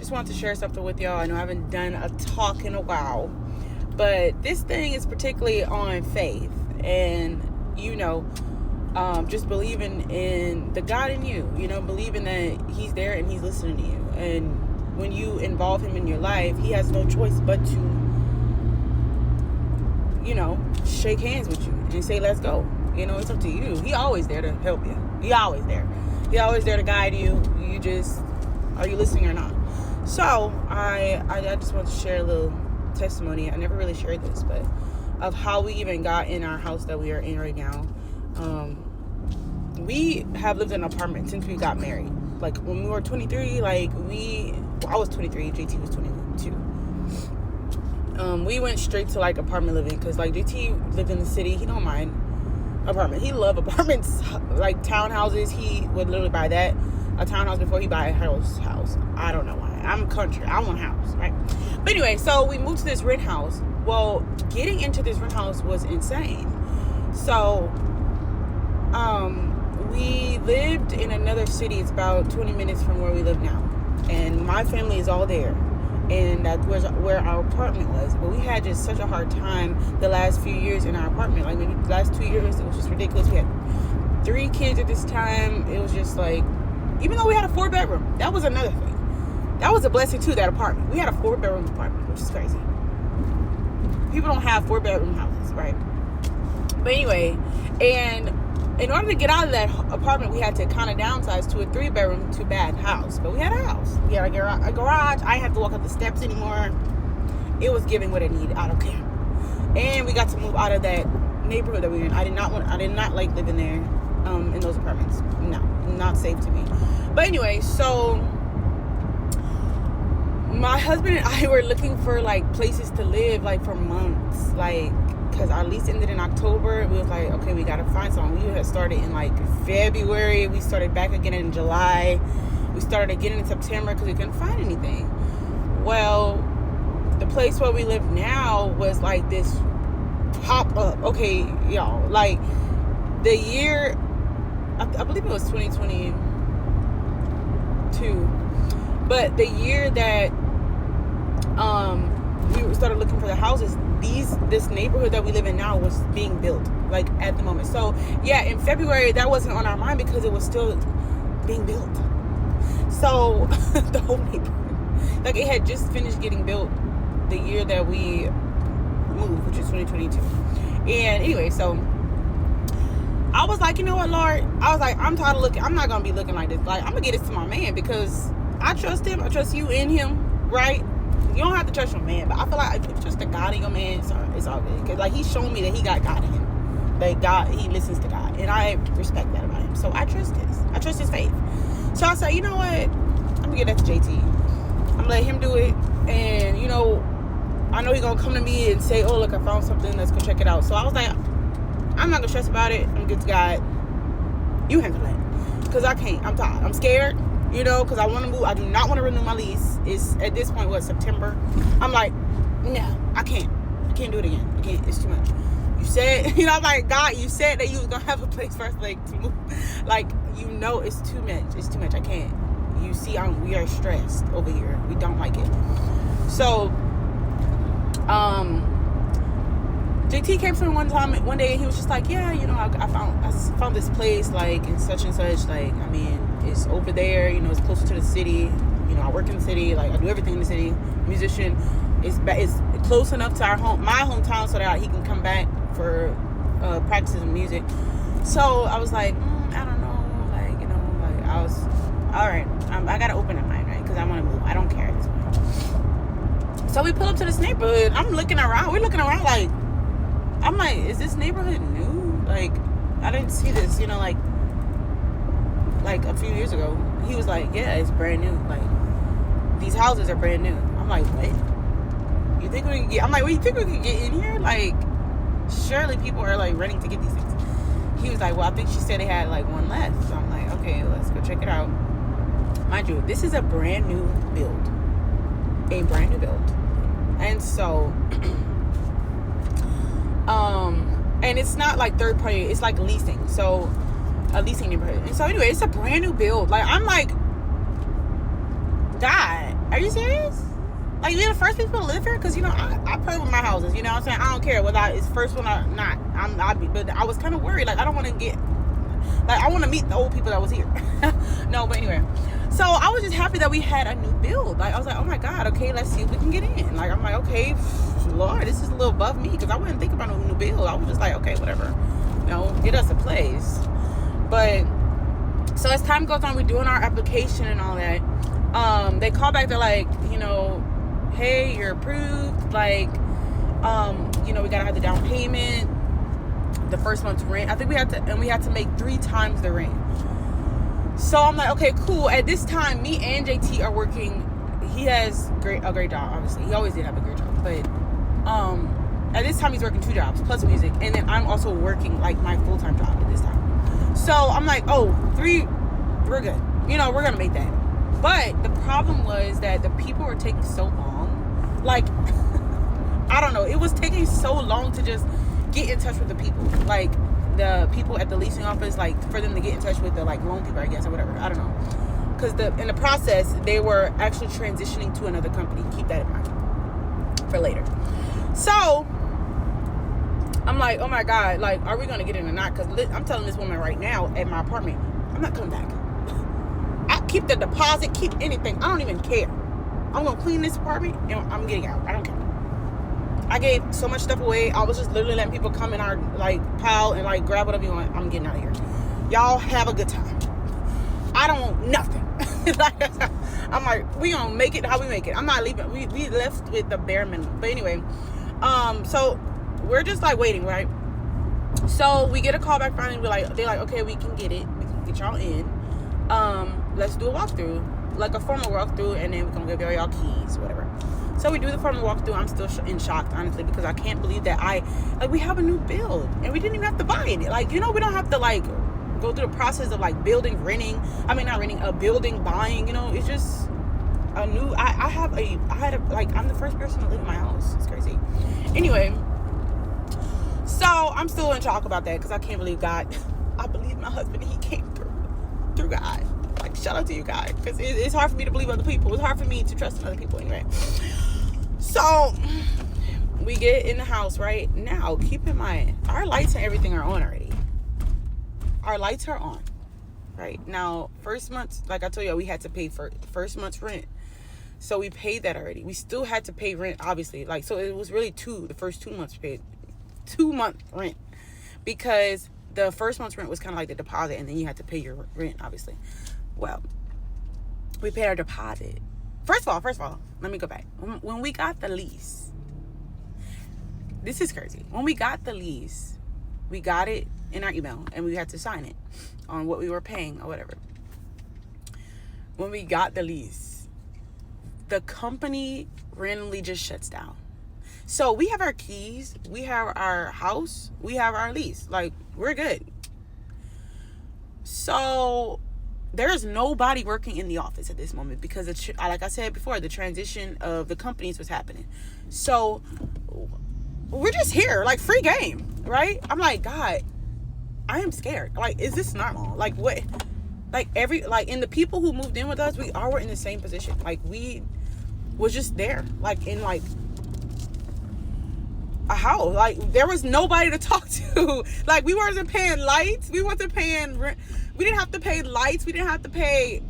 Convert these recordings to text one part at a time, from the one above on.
just wanted to share something with y'all. I know I haven't done a talk in a while, but this thing is particularly on faith and, just believing in the God in you, believing that he's there and he's listening to you. And when you involve him in your life, he has no choice but to, shake hands with you and say, let's go. It's up to you. He always there to help you. He always there. He always there to guide you. You just, are you listening or not? So I just want to share a little testimony. I never really shared this, but of how we even got in our house that we are in right now. We have lived in an apartment since we got married. Like when we were 23, I was 23, JT was 22. We went straight to like apartment living because like JT lived in the city. He don't mind apartment. He loved apartments, like townhouses. He would literally buy a townhouse before he buy a house. I don't know why. I'm country. I want a house, right? But anyway, so we moved to this rent house. Well, getting into this rent house was insane. So, we lived in another city. It's about 20 minutes from where we live now. And my family is all there. And that was where our apartment was. But we had just such a hard time the last few years in our apartment. Like maybe the last 2 years, it was just ridiculous. We had 3 kids at this time. It was just like, even though we had a 4-bedroom, that was another thing. That was a blessing too, that apartment. We had a 4-bedroom apartment, which is crazy. People don't have 4-bedroom houses, right? But anyway, and in order to get out of that apartment, we had to kind of downsize to a 3-bedroom, 2-bath house. But we had a house. We had a garage. I didn't have to walk up the steps anymore. It was giving what it needed. I don't care. And we got to move out of that neighborhood that we were in. I did not like living there, in those apartments. No, not safe to me. But anyway, so my husband and I were looking for like places to live like for months, like because our lease ended in October. We was like, okay, we gotta find something. We had started in like February. We started back again in July. We started again in September because we couldn't find anything. Well, the place where we live now was like this pop up. Okay, y'all, like the year, I believe it was 2022, but the year that we started looking for the houses, this neighborhood that we live in now was being built, like at the moment. So yeah, in February that wasn't on our mind because it was still being built. So the whole neighborhood, like it had just finished getting built the year that we moved, which is 2022. And anyway, so I was like, you know what, Lord? I was like, I'm tired of looking. I'm not going to be looking like this. Like, I'm going to get this to my man because I trust him. I trust you in him, right? You don't have to trust your man, but I feel like if you trust the God in your man, it's all good. Because, like, he's shown me that he got God in him. Like, God, he listens to God. And I respect that about him. So I trust this. I trust his faith. So I said, you know what? I'm going to get that to JT. I'm going to let him do it. And, I know he's going to come to me and say, oh, look, I found something. Let's go check it out. So I was like, I'm not going to stress about it. I'm going to get to God. You handle it. Because I can't. I'm tired. I'm scared, because I want to move. I do not want to renew my lease. It's at this point, September? I'm like, no, I can't. I can't do it again. I can't. It's too much. You said, I'm like, God, you said that you was going to have a place for us, like, to move. Like, it's too much. It's too much. I can't. You see, we are stressed over here. We don't like it. So, JT came to me one day, and he was just like, yeah, I found this place, like, in such and such, like, I mean, it's over there, it's closer to the city, I work in the city, like, I do everything in the city, musician, it's close enough to my hometown so that he can come back for practices of music. So I was like, I don't know, like, I was, all right, I gotta open my mind, right, because I want to move, I don't care at this point. So we pull up to this neighborhood. We're looking around like, I'm like, is this neighborhood new? Like, I didn't see this, like a few years ago. He was like, yeah, it's brand new. Like, these houses are brand new. I'm like, what? You think we can get? I'm like, well, you think we can get in here? Like, surely people are like renting to get these things. He was like, well, I think she said they had like one left. So I'm like, okay, let's go check it out. Mind you, this is a brand new build. A brand new build. And so, and it's not like third party, it's like leasing. So, a leasing neighborhood. And so anyway, it's a brand new build. Like, I'm like, God, Are you serious? Like, you're the first people to live here? Because, you know, I pray with my houses. You know what I'm saying? I don't care whether it's first one or not. But I was kind of worried. Like, I don't want to get... Like, I want to meet the old people that was here. No, but anyway. So, I was just happy that we had a new build. Like, I was like, oh, my God. Okay, let's see if we can get in. Like, I'm like, okay, Lord, this is a little above me. Because I wouldn't think about no new build. I was just like, okay, whatever. You know, get us a place. But... So, as time goes on, we're doing our application and all that. They call back. They're like, you know... Hey, you're approved. Like, you know, we gotta have the down payment, the first month's rent. I think we had to make 3 times the rent. So I'm like, okay, cool. At this time, me and JT are working. He has a great job, obviously. He always did have a great job, but at this time he's working 2 jobs plus music, and then I'm also working like my full-time job at this time. So I'm like, oh, 3, we're good. You know, we're gonna make that. But the problem was that the people were taking so long. Like, I don't know. It was taking so long to just get in touch with the people. Like, the people at the leasing office, like, for them to get in touch with the, like, loan people, I guess, or whatever. I don't know. Because in the process, they were actually transitioning to another company. Keep that in mind for later. So, I'm like, oh, my God. Like, are we going to get in or not? Because I'm telling this woman right now at my apartment, I'm not coming back. I keep the deposit, keep anything. I don't even care. I'm going to clean this apartment and I'm getting out. I don't care. I gave so much stuff away. I was just literally letting people come in our, like, pile and, like, grab whatever you want. I'm getting out of here. Y'all have a good time. I don't want nothing. I'm like, we going to make it how we make it. I'm not leaving. We left with the bare minimum. But anyway, so we're just, like, waiting, right? So we get a call back finally. They're like, okay, we can get it. We can get y'all in. Let's do a walkthrough, like a formal walkthrough, and then we're gonna give y'all keys, whatever. So we do the formal walkthrough. I'm still in shock, honestly, because I can't believe that we have a new build and we didn't even have to buy it. Like, you know, we don't have to like go through the process of like building, building, buying. You know, it's just a new. I'm the first person to live in my house. It's crazy. Anyway, so I'm still in shock about that because I can't believe God. I believe my husband. He came through God. Like, shout out to you, God, because it's hard for me to believe other people. It's hard for me to trust in other people anyway. So we get in the house right now. Keep in mind, our lights and everything are on already. Our lights are on right now. First month, like I told you, we had to pay for first month's rent, so we paid that already. We still had to pay rent, obviously. Like, so it was really the first 2 months paid 2-month rent, because the first month's rent was kind of like the deposit, and then you had to pay your rent, obviously. Well, we paid our deposit. First of all, let me go back. When we got the lease, this is crazy. When we got the lease, we got it in our email, and we had to sign it on what we were paying or whatever. When we got the lease, the company randomly just shuts down. So we have our keys, we have our house, we have our lease. Like, we're good. So there is nobody working in the office at this moment because, like I said before, the transition of the companies was happening. So we're just here, like, free game, right? I'm like, God, I am scared. Like, is this normal? Like, what? Like, and the people who moved in with us, we all were in the same position. Like, we was just there, like, in, like, a house. Like, there was nobody to talk to. Like, we wasn't paying lights. We wasn't paying rent. We didn't have to pay lights. We didn't have to pay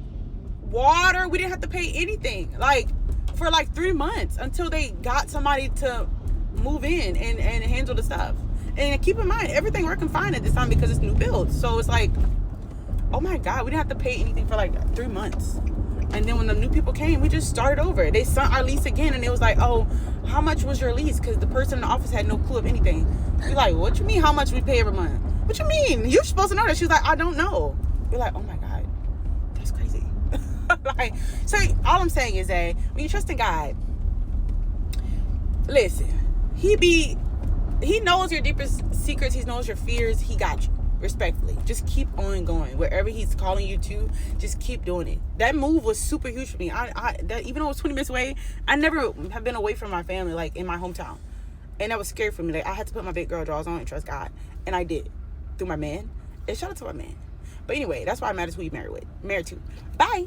water. We didn't have to pay anything. Like, for like 3 months until they got somebody to move in and handle the stuff. And keep in mind, everything working fine at this time because it's new build. So it's like, oh my God, we didn't have to pay anything for like 3 months. And then when the new people came, we just started over. They signed our lease again, and it was like, oh, how much was your lease? Because the person in the office had no clue of anything. We're like, what you mean how much we pay every month? What you mean? You're supposed to know that. She was like, I don't know. We're like, oh my God, that's crazy. Like, so all I'm saying is that when you trust in God, listen, He knows your deepest secrets. He knows your fears. He got you. Respectfully, just keep on going wherever he's calling you to. Just keep doing it. That move was super huge for me. Even though it was 20 minutes away, I never have been away from my family, like in my hometown, and that was scary for me. Like, I had to put my big girl drawers on and trust God, and I did through my man. And shout out to my man. But anyway, that's why it matters who you married to. Bye.